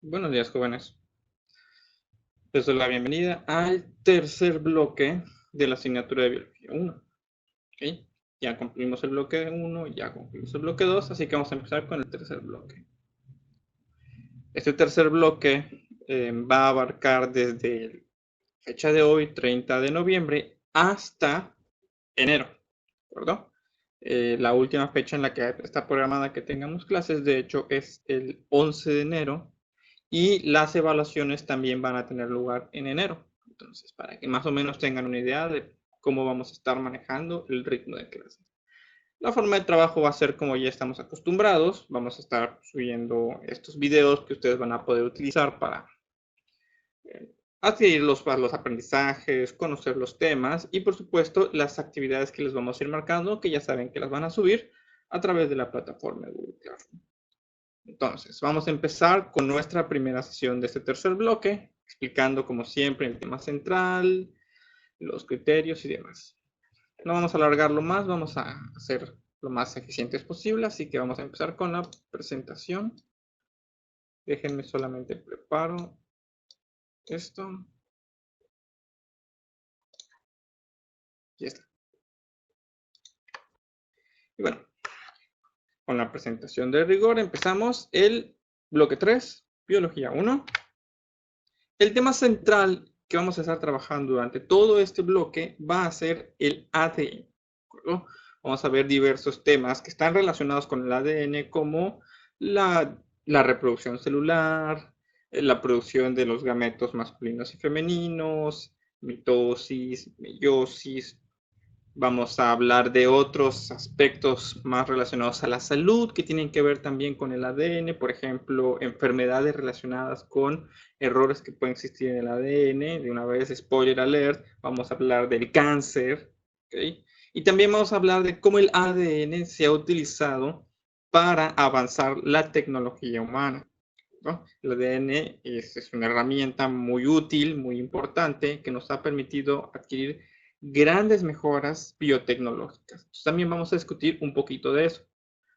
Buenos días, jóvenes. Les doy la bienvenida al tercer bloque de la asignatura de Biología 1. ¿Ok? Ya concluimos el bloque 1, ya concluimos el bloque 2, así que vamos a empezar con el tercer bloque. Este tercer bloque va a abarcar desde la fecha de hoy, 30 de noviembre, hasta enero. ¿De acuerdo? La última fecha en la que está programada que tengamos clases, de hecho, es el 11 de enero. Y las evaluaciones también van a tener lugar en enero. Entonces, para que más o menos tengan una idea de cómo vamos a estar manejando el ritmo de clases. La forma de trabajo va a ser como ya estamos acostumbrados. Vamos a estar subiendo estos videos que ustedes van a poder utilizar para adquirir los aprendizajes, conocer los temas y por supuesto las actividades que les vamos a ir marcando, que ya saben que las van a subir a través de la plataforma de Google Classroom. Entonces, vamos a empezar con nuestra primera sesión de este tercer bloque, explicando como siempre el tema central, los criterios y demás. No vamos a alargarlo más, vamos a hacer lo más eficientes posible, así que vamos a empezar con la presentación. Déjenme solamente preparo esto. Ya está. Y bueno, con la presentación de rigor empezamos el bloque 3, Biología 1. El tema central que vamos a estar trabajando durante todo este bloque va a ser el ADN. ¿De acuerdo? Vamos a ver diversos temas que están relacionados con el ADN, como la reproducción celular, la producción de los gametos masculinos y femeninos, mitosis, meiosis. Vamos a hablar de otros aspectos más relacionados a la salud que tienen que ver también con el ADN, por ejemplo, enfermedades relacionadas con errores que pueden existir en el ADN. De una vez, spoiler alert, vamos a hablar del cáncer, ¿okay? Y también vamos a hablar de cómo el ADN se ha utilizado para avanzar la tecnología humana, ¿no? El ADN es una herramienta muy útil, muy importante, que nos ha permitido adquirir grandes mejoras biotecnológicas. Entonces, también vamos a discutir un poquito de eso.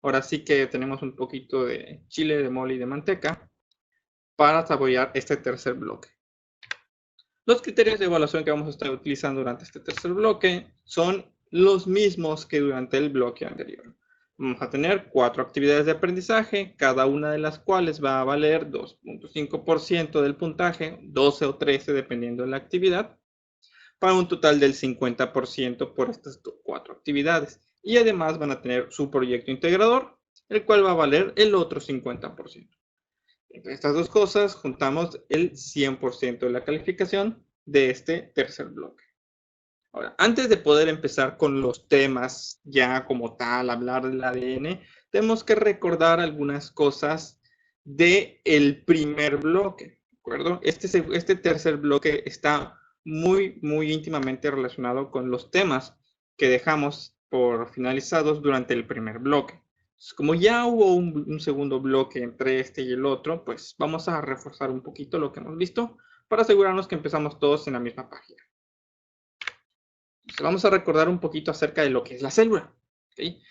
Ahora sí que tenemos un poquito de chile, de mole y de manteca para saborear este tercer bloque. Los criterios de evaluación que vamos a estar utilizando durante este tercer bloque son los mismos que durante el bloque anterior. Vamos a tener 4 actividades de aprendizaje, cada una de las cuales va a valer 2.5% del puntaje, 12 o 13 dependiendo de la actividad, para un total del 50% por estas 4 actividades. Y además van a tener su proyecto integrador, el cual va a valer el otro 50%. Entre estas dos cosas juntamos el 100% de la calificación de este tercer bloque. Ahora, antes de poder empezar con los temas ya como tal, hablar del ADN, tenemos que recordar algunas cosas del primer bloque, ¿de acuerdo? Este tercer bloque está muy íntimamente relacionado con los temas que dejamos por finalizados durante el primer bloque. Como ya hubo un segundo bloque entre este y el otro, pues vamos a reforzar un poquito lo que hemos visto para asegurarnos que empezamos todos en la misma página. Entonces, vamos a recordar un poquito acerca de lo que es la célula. ¿Okay?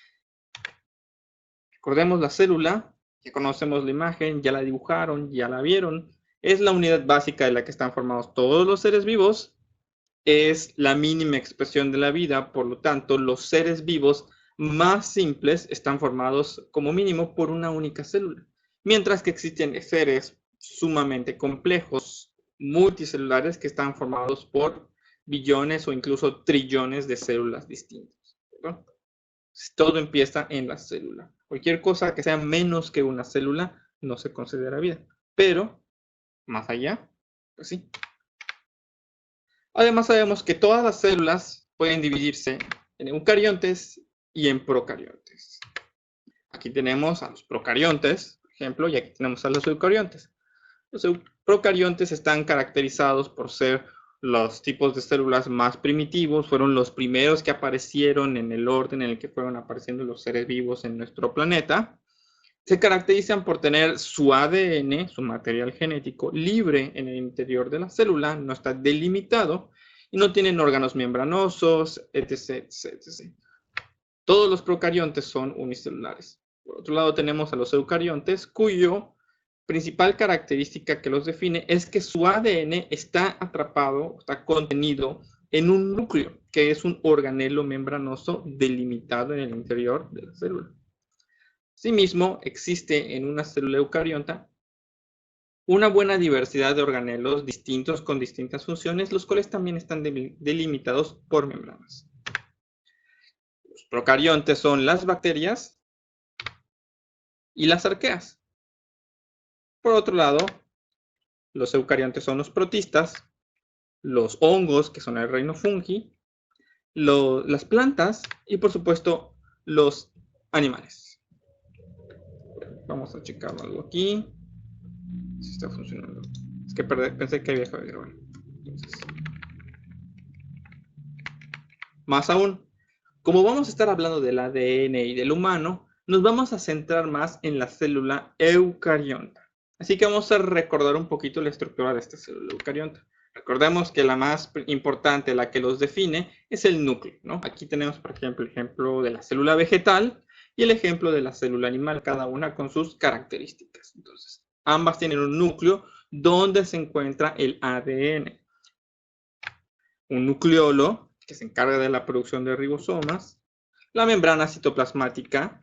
Recordemos la célula, ya conocemos la imagen, ya la dibujaron, ya la vieron. Es la unidad básica de la que están formados todos los seres vivos. Es la mínima expresión de la vida, por lo tanto, los seres vivos más simples están formados como mínimo por una única célula, mientras que existen seres sumamente complejos, multicelulares, que están formados por billones o incluso trillones de células distintas, ¿no? Todo empieza en la célula. Cualquier cosa que sea menos que una célula no se considera vida, pero más allá, pues sí. Además, sabemos que todas las células pueden dividirse en eucariontes y en procariontes. Aquí tenemos a los procariontes, por ejemplo, y aquí tenemos a los eucariontes. Los procariontes están caracterizados por ser los tipos de células más primitivos, fueron los primeros que aparecieron en el orden en el que fueron apareciendo los seres vivos en nuestro planeta. Se caracterizan por tener su ADN, su material genético, libre en el interior de la célula, no está delimitado y no tienen órganos membranosos, etc, etc. Todos los procariontes son unicelulares. Por otro lado tenemos a los eucariontes, cuyo principal característica que los define es que su ADN está atrapado, está contenido en un núcleo, que es un organelo membranoso delimitado en el interior de la célula. Asimismo, existe en una célula eucariota una buena diversidad de organelos distintos con distintas funciones, los cuales también están delimitados por membranas. Los procariontes son las bacterias y las arqueas. Por otro lado, los eucariontes son los protistas, los hongos, que son el reino fungi, las plantas y, por supuesto, los animales. Vamos a checar algo aquí. Si está funcionando. Es que pensé que había dejado de grabar. Entonces, más aún, como vamos a estar hablando del ADN y del humano, nos vamos a centrar más en la célula eucarionta. Así que vamos a recordar un poquito la estructura de esta célula eucarionta. Recordemos que la más importante, la que los define, es el núcleo, ¿no? Aquí tenemos, por ejemplo, el ejemplo de la célula vegetal y el ejemplo de la célula animal, cada una con sus características. Entonces, ambas tienen un núcleo donde se encuentra el ADN. Un nucleolo, que se encarga de la producción de ribosomas. La membrana citoplasmática,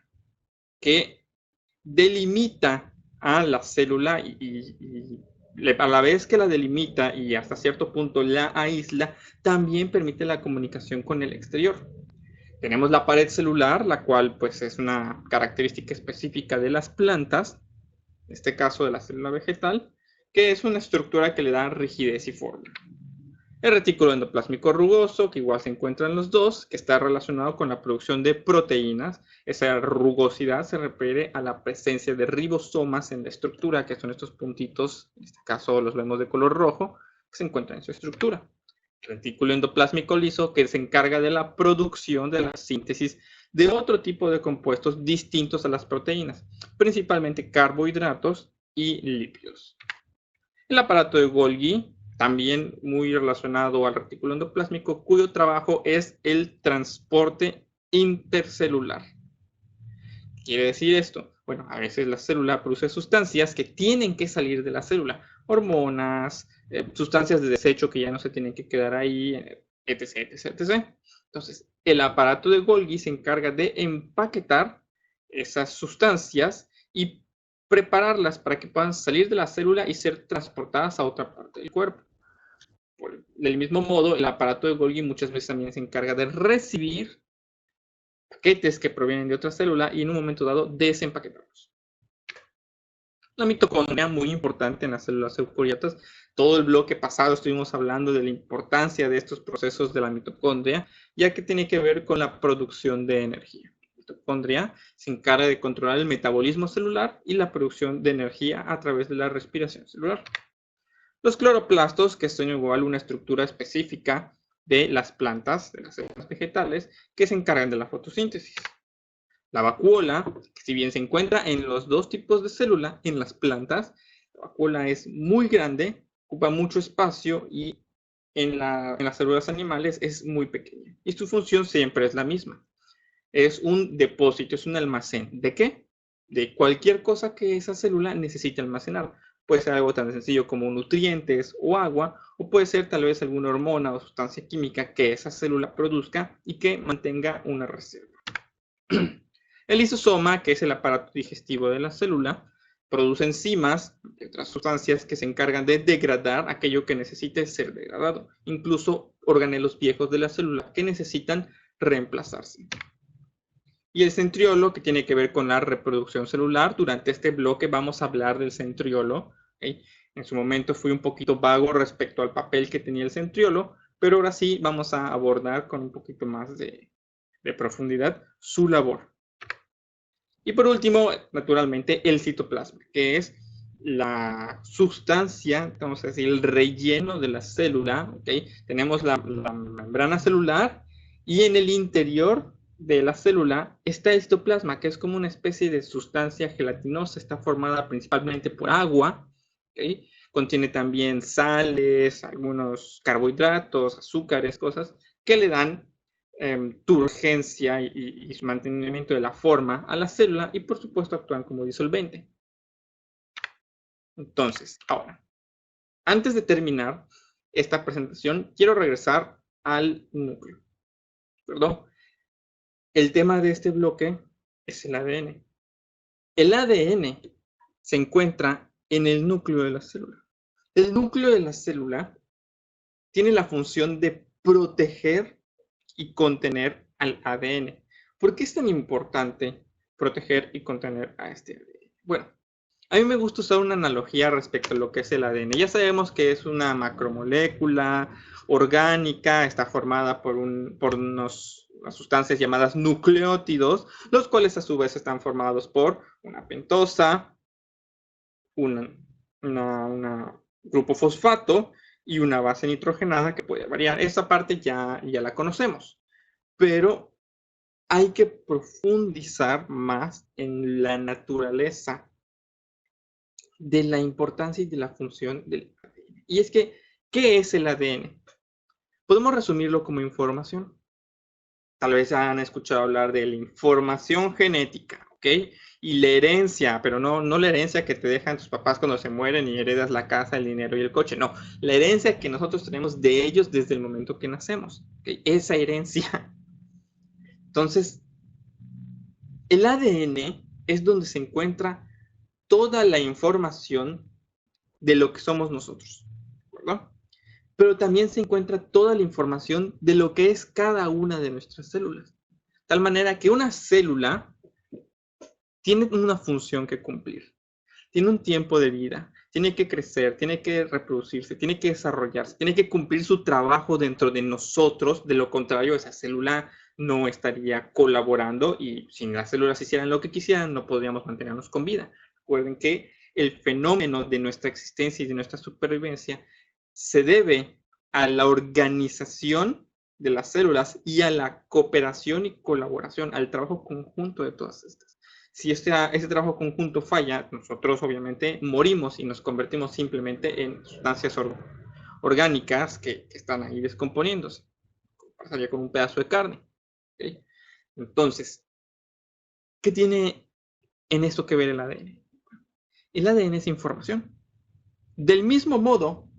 que delimita a la célula y a la vez que la delimita y hasta cierto punto la aísla, también permite la comunicación con el exterior. Tenemos la pared celular, la cual pues es una característica específica de las plantas, en este caso de la célula vegetal, que es una estructura que le da rigidez y forma. El retículo endoplásmico rugoso, que igual se encuentra en los dos, que está relacionado con la producción de proteínas. Esa rugosidad se refiere a la presencia de ribosomas en la estructura, que son estos puntitos, en este caso los vemos de color rojo, que se encuentran en su estructura. El retículo endoplásmico liso, que se encarga de la producción de la síntesis de otro tipo de compuestos distintos a las proteínas, principalmente carbohidratos y lípidos. El aparato de Golgi, también muy relacionado al retículo endoplásmico, cuyo trabajo es el transporte intercelular. ¿Qué quiere decir esto? Bueno, a veces la célula produce sustancias que tienen que salir de la célula, hormonas, sustancias de desecho que ya no se tienen que quedar ahí, etc, etc, etc. Entonces, el aparato de Golgi se encarga de empaquetar esas sustancias y prepararlas para que puedan salir de la célula y ser transportadas a otra parte del cuerpo. Del mismo modo, el aparato de Golgi muchas veces también se encarga de recibir paquetes que provienen de otra célula y en un momento dado desempaquetarlos. La mitocondria, muy importante en las células eucariotas. Todo el bloque pasado estuvimos hablando de la importancia de estos procesos de la mitocondria, ya que tiene que ver con la producción de energía. La mitocondria se encarga de controlar el metabolismo celular y la producción de energía a través de la respiración celular. Los cloroplastos, que son igual una estructura específica de las plantas, de las células vegetales, que se encargan de la fotosíntesis. La vacuola, que si bien se encuentra en los dos tipos de célula, en las plantas, la vacuola es muy grande, ocupa mucho espacio y en las células animales es muy pequeña. Y su función siempre es la misma. Es un depósito, es un almacén. ¿De qué? De cualquier cosa que esa célula necesite almacenar. Puede ser algo tan sencillo como nutrientes o agua, o puede ser tal vez alguna hormona o sustancia química que esa célula produzca y que mantenga una reserva. El lisosoma, que es el aparato digestivo de la célula, produce enzimas y otras sustancias que se encargan de degradar aquello que necesite ser degradado, incluso organelos viejos de la célula que necesitan reemplazarse. Y el centriolo, que tiene que ver con la reproducción celular. Durante este bloque vamos a hablar del centriolo. ¿Okay? En su momento fui un poquito vago respecto al papel que tenía el centriolo, pero ahora sí vamos a abordar con un poquito más de profundidad su labor. Y por último, naturalmente, el citoplasma, que es la sustancia, vamos a decir, el relleno de la célula. ¿Okay? Tenemos la membrana celular y en el interior de la célula está el citoplasma, que es como una especie de sustancia gelatinosa, está formada principalmente por agua, ¿okay? Contiene también sales, algunos carbohidratos, azúcares, cosas que le dan turgencia y su mantenimiento de la forma a la célula y por supuesto actúan como disolvente. Entonces, ahora, antes de terminar esta presentación, quiero regresar al núcleo. ¿Perdón? El tema de este bloque es el ADN. El ADN se encuentra en el núcleo de la célula. El núcleo de la célula tiene la función de proteger y contener al ADN. ¿Por qué es tan importante proteger y contener a este ADN? Bueno, a mí me gusta usar una analogía respecto a lo que es el ADN. Ya sabemos que es una macromolécula orgánica, está formada por unas sustancias llamadas nucleótidos, los cuales a su vez están formados por una pentosa, un grupo fosfato y una base nitrogenada que puede variar. Esa parte ya la conocemos, pero hay que profundizar más en la naturaleza de la importancia y de la función del ADN. Y es que, ¿qué es el ADN? Podemos resumirlo como información. Tal vez han escuchado hablar de la información genética, ¿ok? Y la herencia, pero no la herencia que te dejan tus papás cuando se mueren y heredas la casa, el dinero y el coche. No, la herencia que nosotros tenemos de ellos desde el momento que nacemos. ¿Okay? Esa herencia. Entonces, el ADN es donde se encuentra toda la información de lo que somos nosotros, ¿verdad? Pero también se encuentra toda la información de lo que es cada una de nuestras células. De tal manera que una célula tiene una función que cumplir, tiene un tiempo de vida, tiene que crecer, tiene que reproducirse, tiene que desarrollarse, tiene que cumplir su trabajo dentro de nosotros. De lo contrario, esa célula no estaría colaborando y si las células hicieran lo que quisieran, no podríamos mantenernos con vida. Recuerden que el fenómeno de nuestra existencia y de nuestra supervivencia se debe a la organización de las células y a la cooperación y colaboración, al trabajo conjunto de todas estas. Si ese trabajo conjunto falla, nosotros obviamente morimos y nos convertimos simplemente en sustancias orgánicas que están ahí descomponiéndose. Pasaría con un pedazo de carne. ¿Okay? Entonces, ¿qué tiene en esto que ver el ADN? El ADN es información. Del mismo modo,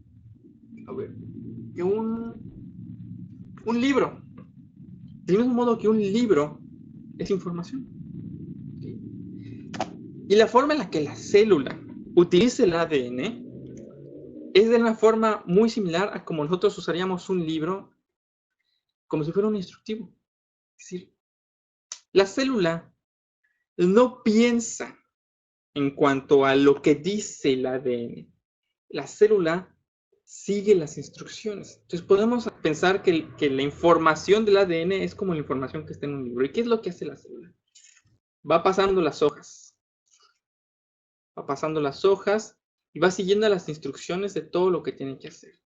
a ver, que un libro. Del mismo modo que un libro es información. ¿Okay? Y la forma en la que la célula utiliza el ADN es de una forma muy similar a como nosotros usaríamos un libro como si fuera un instructivo. Es decir, la célula no piensa en cuanto a lo que dice el ADN. La célula sigue las instrucciones. Entonces podemos pensar que la información del ADN es como la información que está en un libro. ¿Y qué es lo que hace la célula? Va pasando las hojas. Va pasando las hojas y va siguiendo las instrucciones de todo lo que tiene que hacer.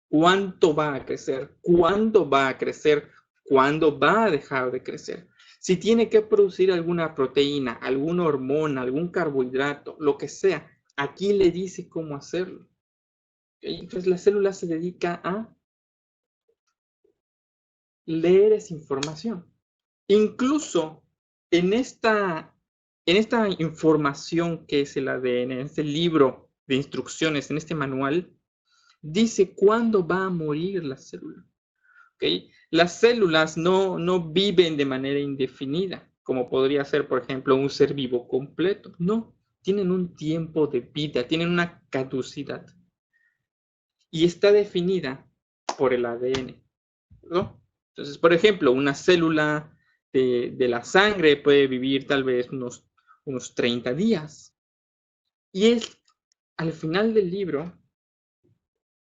¿Cuánto va a crecer? ¿Cuándo va a crecer? ¿Cuándo va a dejar de crecer? Si tiene que producir alguna proteína, alguna hormona, algún carbohidrato, lo que sea, aquí le dice cómo hacerlo. Entonces la célula se dedica a leer esa información. Incluso en esta información que es el ADN, en este libro de instrucciones, en este manual, dice cuándo va a morir la célula. ¿Okay? Las células no viven de manera indefinida, como podría ser, por ejemplo, un ser vivo completo. No, tienen un tiempo de vida, tienen una caducidad. Y está definida por el ADN, ¿no? Entonces, por ejemplo, una célula de la sangre puede vivir tal vez unos 30 días. Y es al final del libro,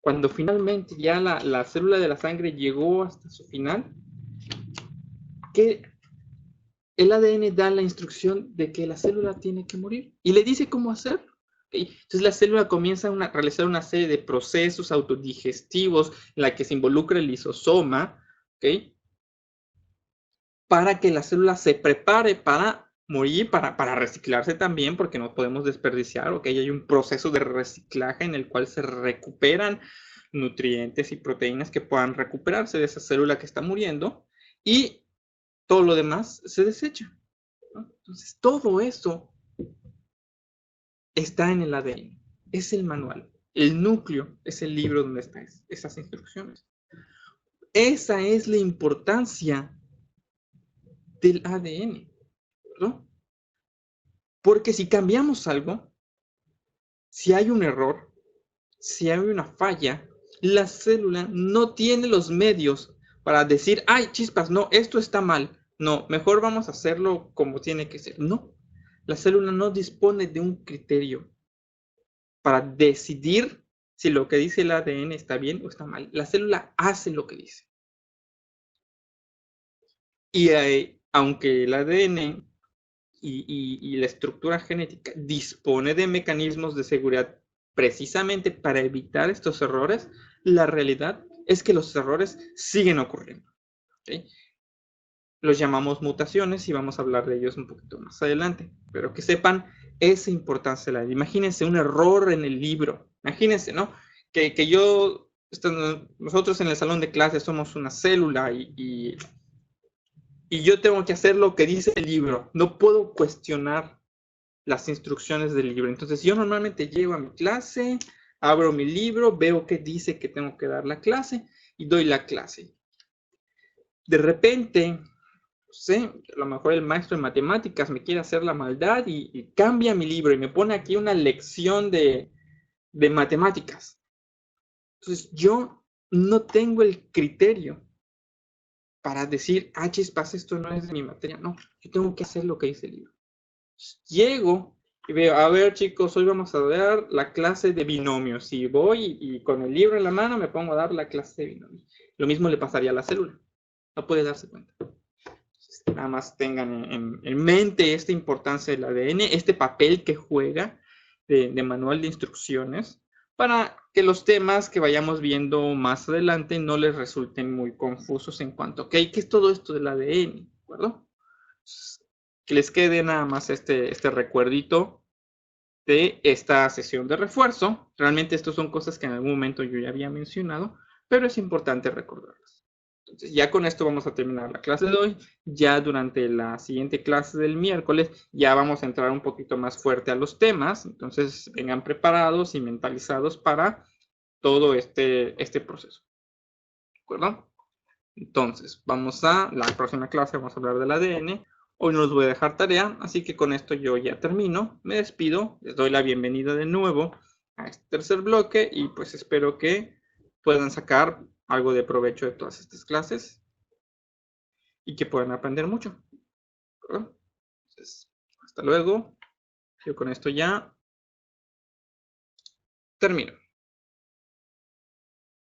cuando finalmente ya la célula de la sangre llegó hasta su final, que el ADN da la instrucción de que la célula tiene que morir y le dice cómo hacerlo. ¿Okay? Entonces la célula comienza a realizar una serie de procesos autodigestivos en la que se involucra el lisosoma, ¿okay? Para que la célula se prepare para morir, para reciclarse también, porque no podemos desperdiciar, ¿ok? Hay un proceso de reciclaje en el cual se recuperan nutrientes y proteínas que puedan recuperarse de esa célula que está muriendo y todo lo demás se desecha, ¿no? Entonces, todo eso está en el ADN. es el manual. El núcleo es el libro donde están esas instrucciones. Esa es la importancia del ADN, ¿no? Porque si cambiamos algo, si hay un error, si hay una falla, la célula no tiene los medios para decir, ay, chispas, no, esto está mal. No, mejor vamos a hacerlo como tiene que ser. No, la célula no dispone de un criterio para decidir si lo que dice el ADN está bien o está mal. La célula hace lo que dice. Y aunque el ADN y la estructura genética dispone de mecanismos de seguridad precisamente para evitar estos errores, la realidad es que los errores siguen ocurriendo. ¿Okay? Los llamamos mutaciones y vamos a hablar de ellos un poquito más adelante, pero que sepan esa importancia. Imagínense un error en el libro, imagínense, ¿no? Que yo, nosotros en el salón de clases somos una célula y yo tengo que hacer lo que dice el libro, no puedo cuestionar las instrucciones del libro. Entonces yo normalmente llego a mi clase, abro mi libro, veo qué dice que tengo que dar la clase y doy la clase. De repente, no sé, a lo mejor el maestro de matemáticas me quiere hacer la maldad y cambia mi libro y me pone aquí una lección de matemáticas. Entonces yo no tengo el criterio para decir, ah, chispas, esto no es de mi materia. No, yo tengo que hacer lo que dice el libro. Llego y veo, a ver chicos, hoy vamos a dar la clase de binomios. Y voy y con el libro en la mano me pongo a dar la clase de binomios. Lo mismo le pasaría a la célula. No puede darse cuenta. Entonces, nada más tengan en mente esta importancia del ADN, este papel que juega de manual de instrucciones, para que los temas que vayamos viendo más adelante no les resulten muy confusos en cuanto a, ¿qué es todo esto del ADN? ¿De acuerdo? Que les quede nada más este recuerdito de esta sesión de refuerzo. Realmente estas son cosas que en algún momento yo ya había mencionado, pero es importante recordarlas. Entonces ya con esto vamos a terminar la clase de hoy. Ya durante la siguiente clase del miércoles ya vamos a entrar un poquito más fuerte a los temas. Entonces vengan preparados y mentalizados para todo este proceso. ¿De acuerdo? Entonces, vamos a la próxima clase, vamos a hablar del ADN. Hoy no les voy a dejar tarea, así que con esto yo ya termino. Me despido, les doy la bienvenida de nuevo a este tercer bloque y pues espero que puedan sacar algo de provecho de todas estas clases y que puedan aprender mucho. Entonces, hasta luego. Yo con esto ya termino.